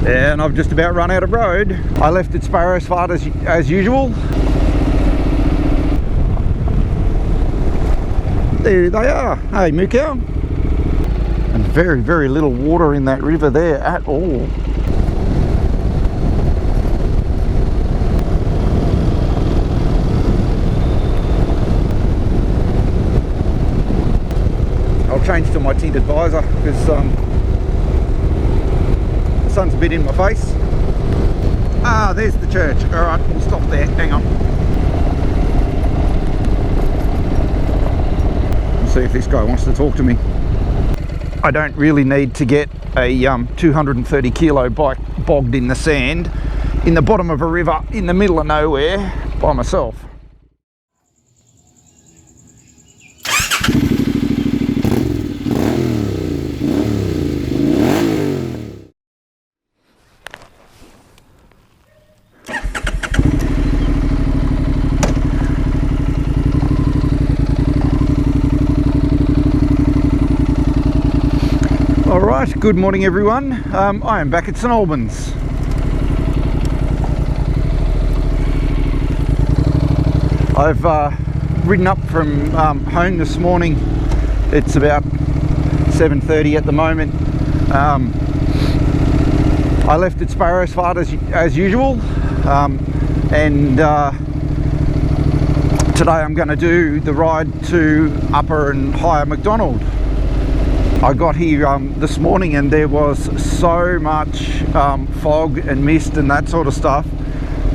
And I've just about run out of road. I left at Sparrow's Flat as usual. There they are. Hey, moo cow. And very, very little water in that river there at all. I'll change to my tinted visor because the sun's a bit in my face. Ah, there's the church. Alright, we'll stop there. Hang on. Let's see if this guy wants to talk to me. I don't really need to get a 230 kilo bike bogged in the sand in the bottom of a river in the middle of nowhere by myself. Alright, good morning everyone. I am back at St Albans. I've ridden up from home this morning. It's about 7:30 at the moment. I left at Sparrow's Flat as usual, and today I'm going to do the ride to Upper and Higher MacDonald. I got here this morning and there was so much fog and mist and that sort of stuff,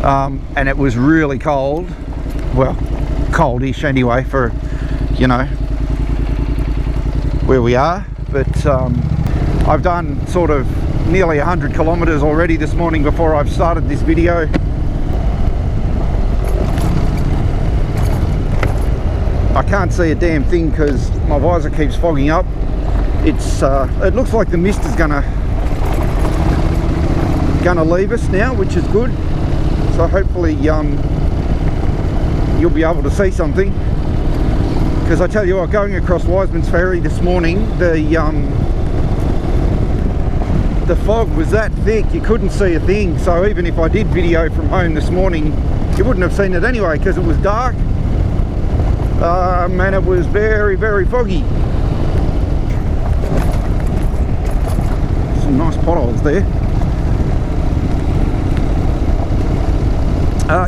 and it was really cold. Well, coldish anyway for, you know, where we are. But I've done sort of nearly 100 kilometers already this morning before I've started this video. I can't see a damn thing because my visor keeps fogging up. It looks like the mist is gonna leave us now, which is good. So hopefully you'll be able to see something. Because I tell you what, going across Wiseman's Ferry this morning, the fog was that thick you couldn't see a thing. So even if I did video from home this morning, you wouldn't have seen it anyway because it was dark. And it was very, very foggy. Nice potholes there.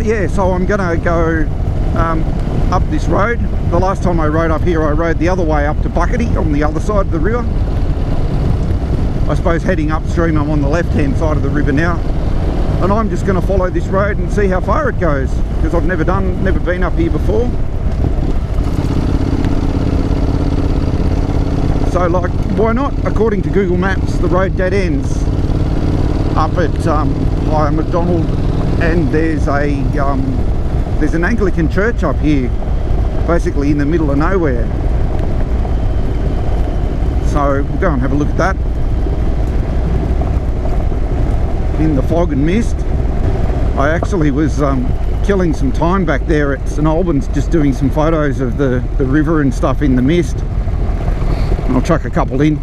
Yeah, so I'm gonna go up this road. The last time I rode up here, I rode the other way up to Buckety on the other side of the river. I suppose heading upstream, I'm on the left hand side of the river now, and I'm just going to follow this road and see how far it goes because I've never been up here before. So, like, why not? According to Google Maps, the road dead ends up at Higher MacDonald, and there's an Anglican church up here, basically in the middle of nowhere. So we'll go and have a look at that in the fog and mist. I actually was killing some time back there at St Albans, just doing some photos of the river and stuff in the mist. I'll chuck a couple in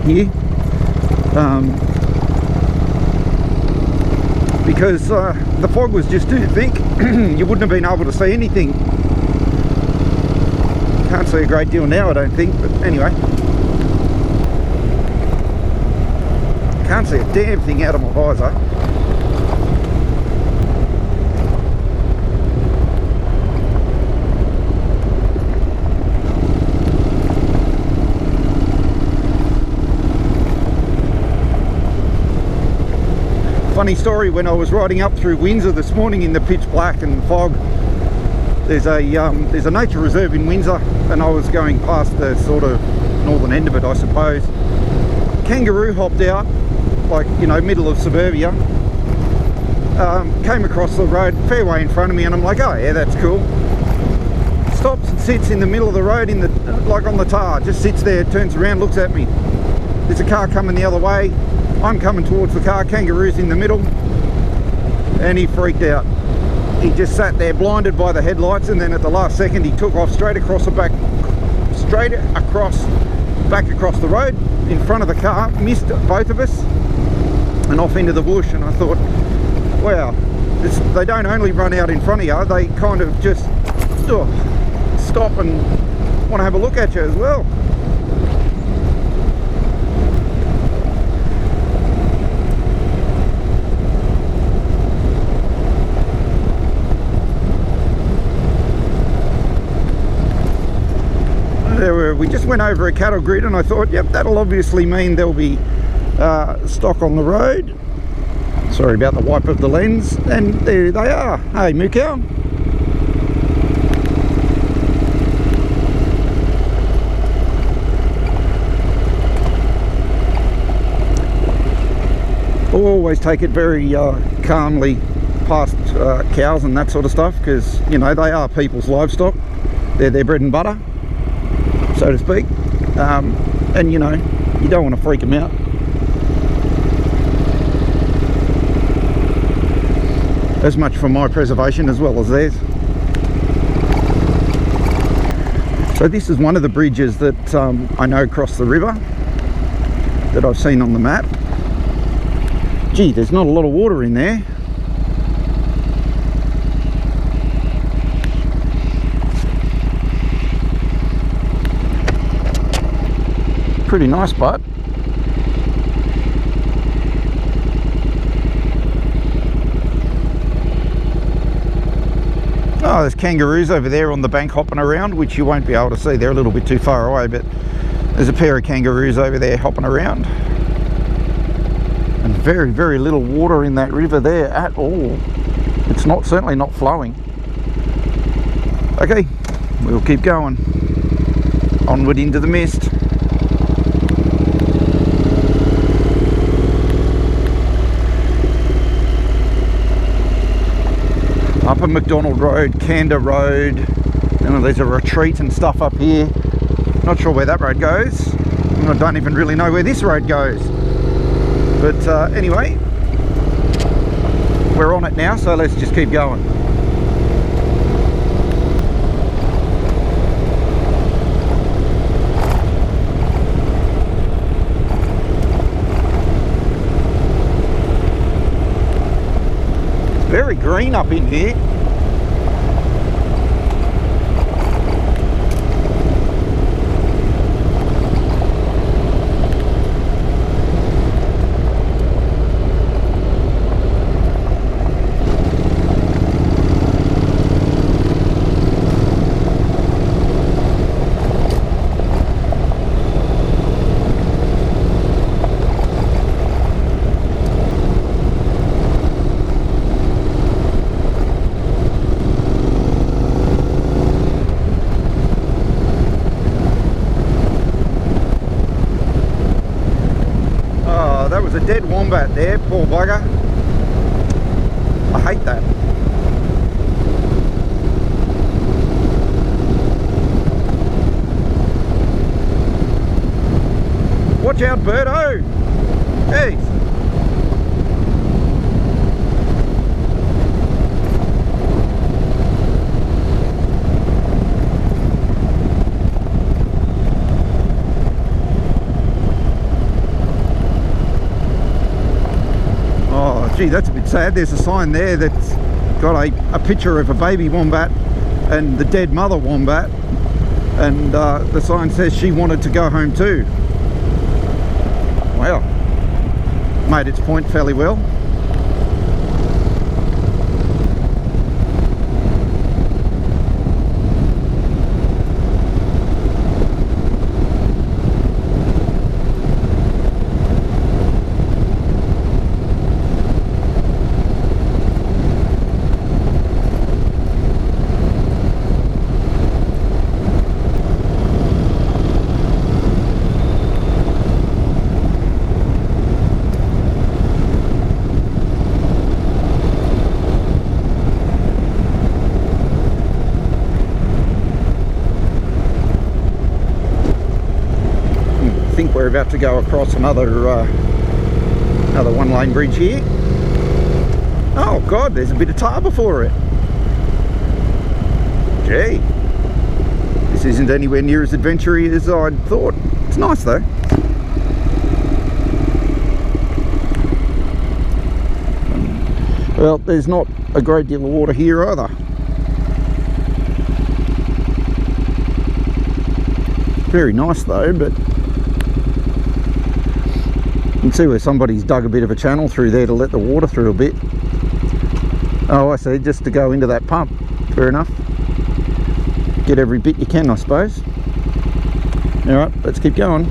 here because the fog was just too thick. You wouldn't have been able to see anything. Can't see a great deal now, I don't think, but anyway. Can't see a damn thing out of my visor. Funny story, when I was riding up through Windsor this morning in the pitch black and fog, there's a nature reserve in Windsor, and I was going past the sort of northern end of it, I suppose. Kangaroo hopped out, like, you know, middle of suburbia, came across the road fairway in front of me, and I'm like, oh yeah, that's cool. Stops and sits in the middle of the road, in the like on the tar, just sits there, turns around, looks at me. There's a car coming the other way. I'm coming towards the car, kangaroo's in the middle, and he freaked out. He just sat there blinded by the headlights, and then at the last second he took off straight across back across the road in front of the car, missed both of us, and off into the bush, and I thought, wow, they don't only run out in front of you, they kind of just stop and want to have a look at you as well. We just went over a cattle grid, and I thought, yep, that'll obviously mean there'll be stock on the road. Sorry about the wipe of the lens. And there they are. Hey, moo cow. Always take it very calmly past cows and that sort of stuff, because, you know, they are people's livestock. They're their bread and butter, so to speak, and you know, you don't want to freak them out. As much for my preservation as well as theirs. So this is one of the bridges that I know cross the river, that I've seen on the map. Gee, there's not a lot of water in there. Pretty nice, but oh, there's kangaroos over there on the bank hopping around, which you won't be able to see. They're a little bit too far away, but there's a pair of kangaroos over there hopping around. And very, very little water in that river there at all. It's not, certainly not flowing. Okay, we'll keep going. Onward into the mist. Up a MacDonald Road, Canda Road, and there's a retreat and stuff up here. Not sure where that road goes. I don't even really know where this road goes. But anyway, we're on it now, so let's just keep going. Very green up in here. A dead wombat there, poor bugger. I hate that. Watch out, Birdo! Jeez. Gee, that's a bit sad. There's a sign there that's got a picture of a baby wombat and the dead mother wombat, and the sign says she wanted to go home too. Well, made its point fairly well. We're about to go across another one-lane bridge here. Oh God, there's a bit of tar before it. Gee, this isn't anywhere near as adventure-y as I'd thought. It's nice though. Well, there's not a great deal of water here either. Very nice though, but you can see where somebody's dug a bit of a channel through there to let the water through a bit. Oh, I see, just to go into that pump. Fair enough. Get every bit you can, I suppose. Alright, let's keep going.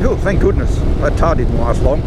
Oh, thank goodness. That tar didn't last long.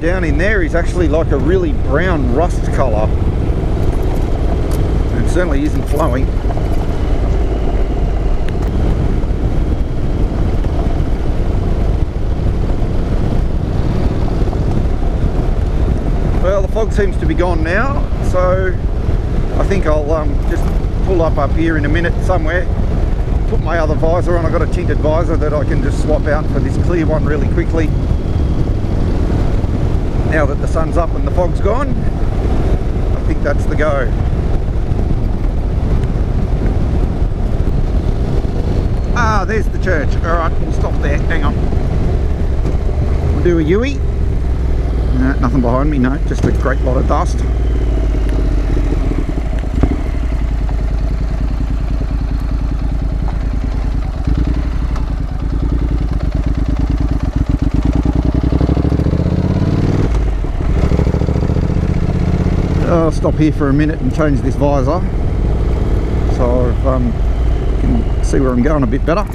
Down in there is actually like a really brown rust colour. It certainly isn't flowing. Well, the fog seems to be gone now, so I think I'll just pull up here in a minute somewhere, put my other visor on. I've got a tinted visor that I can just swap out for this clear one really quickly. Now that the sun's up and the fog's gone, I think that's the go. Ah, there's the church. Alright, we'll stop there. Hang on. We'll do a U-ey. No, nothing behind me, no, just a great lot of dust. I'll stop here for a minute and change this visor so I can see where I'm going a bit better.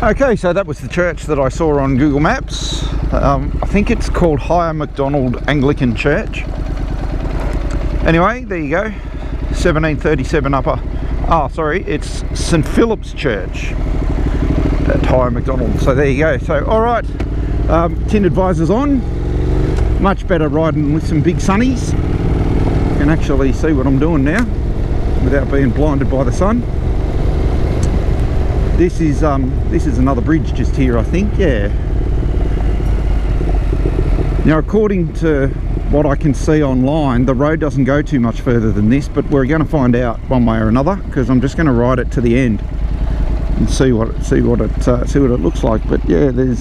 Okay, so that was the church that I saw on Google Maps. I think it's called Higher MacDonald Anglican Church. Anyway, there you go, 1737 upper. Oh, sorry, it's St Philip's Church at Higher MacDonald. So there you go. So, all right, tinted visors on. Much better riding with some big sunnies. You can actually see what I'm doing now without being blinded by the sun. This is another bridge just here, I think. Yeah. Now, according to what I can see online, the road doesn't go too much further than this, but we're going to find out one way or another, because I'm just going to ride it to the end and see what it looks like. But yeah, there's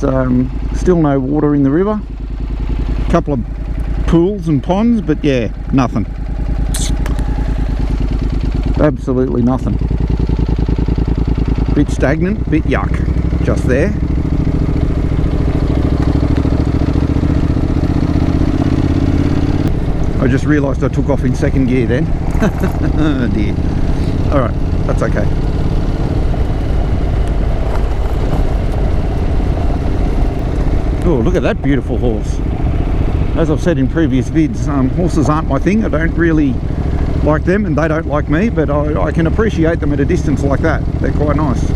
still no water in the river. A couple of pools and ponds, but yeah, nothing. Absolutely nothing. Bit stagnant, bit yuck, just there. I just realised I took off in second gear then. Oh dear. Alright, that's okay. Oh, look at that beautiful horse. As I've said in previous vids, horses aren't my thing. I don't really like them and they don't like me, but I can appreciate them at a distance like that. They're quite nice.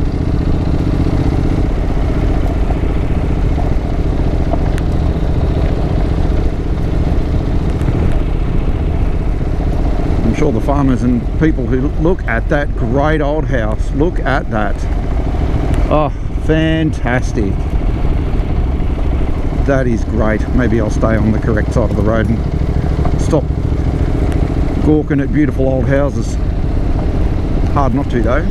All the farmers and people who look at that great old house, look at that. Oh, fantastic. That is great. Maybe I'll stay on the correct side of the road and stop gawking at beautiful old houses. Hard not to though.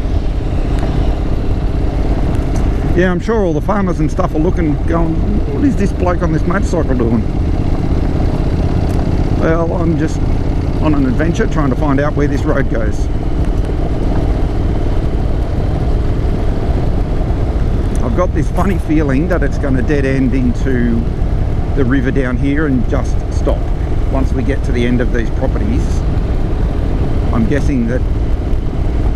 Yeah, I'm sure all the farmers and stuff are looking, going, what is this bloke on this motorcycle doing? Well, I'm just on an adventure trying to find out where this road goes. I've got this funny feeling that it's going to dead end into the river down here and just stop once we get to the end of these properties. I'm guessing that,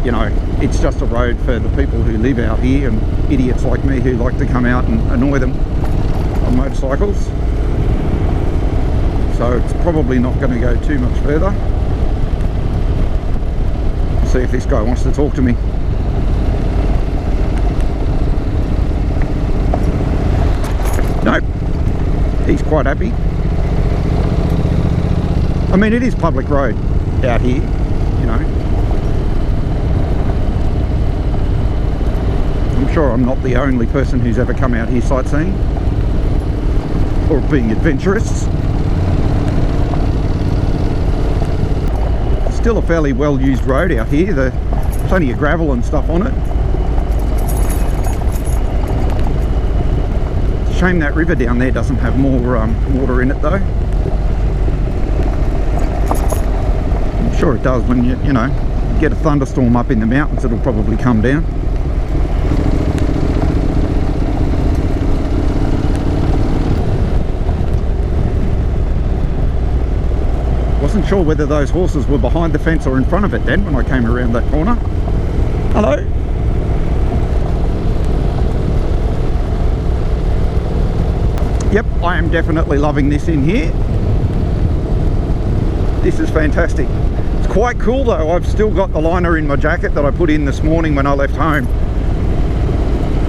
you know, it's just a road for the people who live out here and idiots like me who like to come out and annoy them on motorcycles. So it's probably not going to go too much further. See if this guy wants to talk to me. Nope, he's quite happy. I mean, it is public road out here, you know. I'm sure I'm not the only person who's ever come out here sightseeing or being adventurous. Still a fairly well used road out here. There's plenty of gravel and stuff on it. Shame that river down there doesn't have more water in it though. I'm sure it does. When you know, get a thunderstorm up in the mountains, it'll probably come down. Wasn't sure whether those horses were behind the fence or in front of it then when I came around that corner. Hello. Yep, I am definitely loving this in here. This is fantastic. It's quite cool though. I've still got the liner in my jacket that I put in this morning when I left home.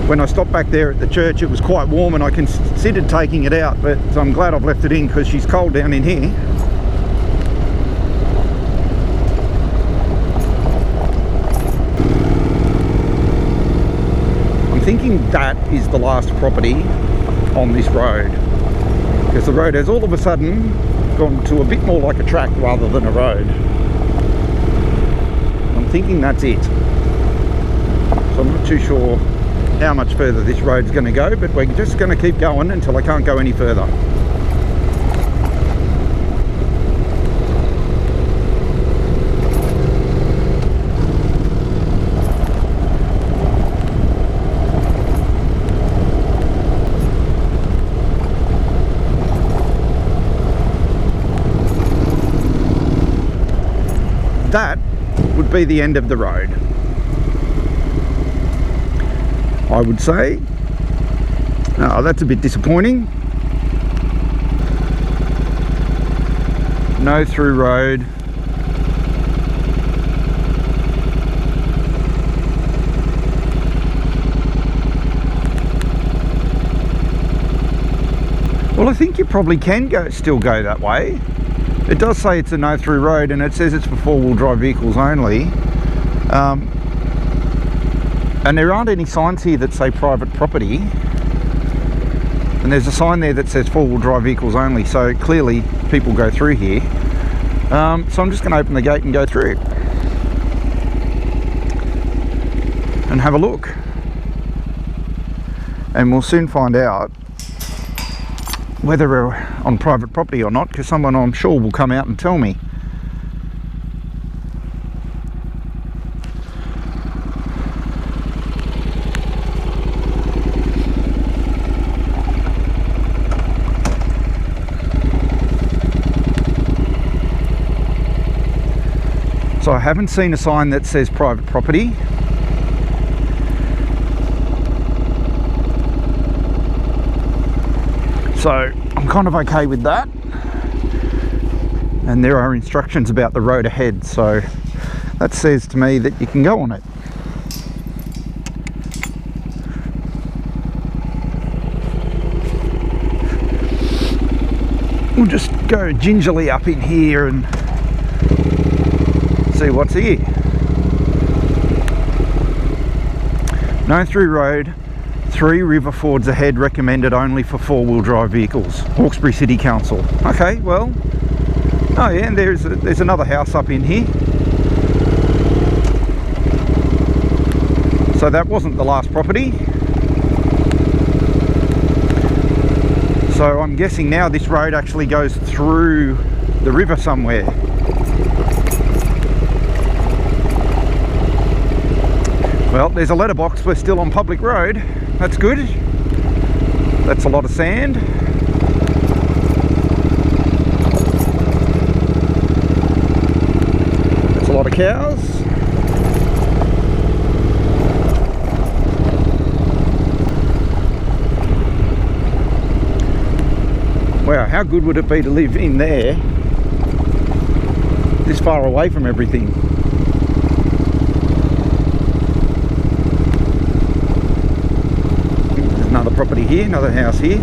When I stopped back there at the church, it was quite warm and I considered taking it out, but I'm glad I've left it in because she's cold down in here. I'm thinking that is the last property on this road, because the road has all of a sudden gone to a bit more like a track rather than a road. I'm thinking that's it. So I'm not too sure how much further this road's going to go, but we're just going to keep going until I can't go any further. That would be the end of the road, I would say. Oh, that's a bit disappointing. No through road. Well, I think you probably can still go that way. It does say it's a no through road and it says it's for four-wheel drive vehicles only. And there aren't any signs here that say private property. And there's a sign there that says four-wheel drive vehicles only, so clearly people go through here. So I'm just going to open the gate and go through and have a look. And we'll soon find out whether we're on private property or not, because someone I'm sure will come out and tell me. So I haven't seen a sign that says private property. So I'm kind of okay with that. And there are instructions about the road ahead, so that says to me that you can go on it. We'll just go gingerly up in here and see what's here. No through road. 3 river fords ahead, recommended only for four-wheel drive vehicles. Hawkesbury City Council. Okay, well, Oh yeah, and there's another house up in here. So that wasn't the last property. So I'm guessing now this road actually goes through the river somewhere. Well, there's a letterbox. We're still on public road. That's good. That's a lot of sand. That's a lot of cows. Wow, how good would it be to live in there, this far away from everything? There's another property here, another house here.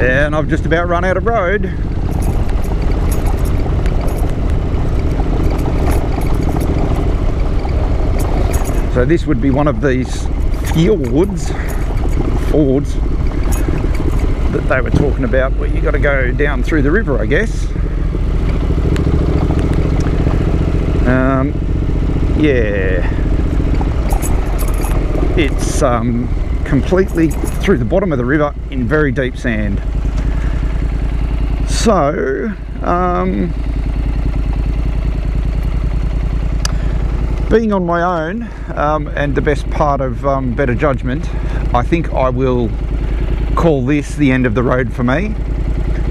And I've just about run out of road. So this would be one of these fjords that they were talking about, where you got to go down through the river, I guess. Yeah, it's completely through the bottom of the river in very deep sand. So being on my own and the best part of better judgment, I think I will call this the end of the road for me.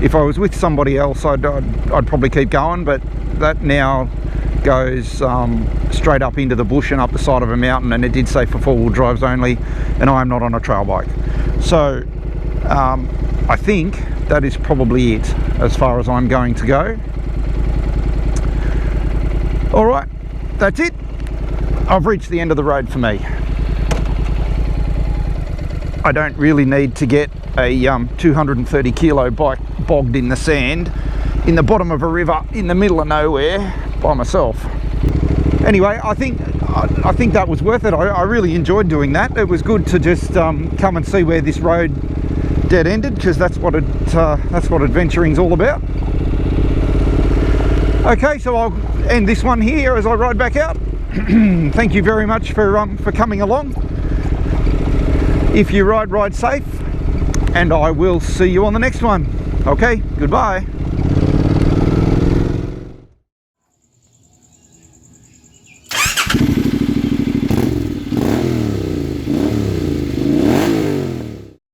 If I was with somebody else, I'd probably keep going, but that now goes straight up into the bush and up the side of a mountain, and it did say for four-wheel drives only, and I'm not on a trail bike. So I think that is probably it as far as I'm going to go. All right, that's it. I've reached the end of the road for me. I don't really need to get a 230 kilo bike bogged in the sand in the bottom of a river in the middle of nowhere by myself. Anyway, I think that was worth it. I really enjoyed doing that. It was good to just come and see where this road dead ended, because that's what adventuring's all about. Okay, so I'll end this one here as I ride back out. Thank you very much for coming along. If you ride safe, and I will see you on the next one. Okay, goodbye.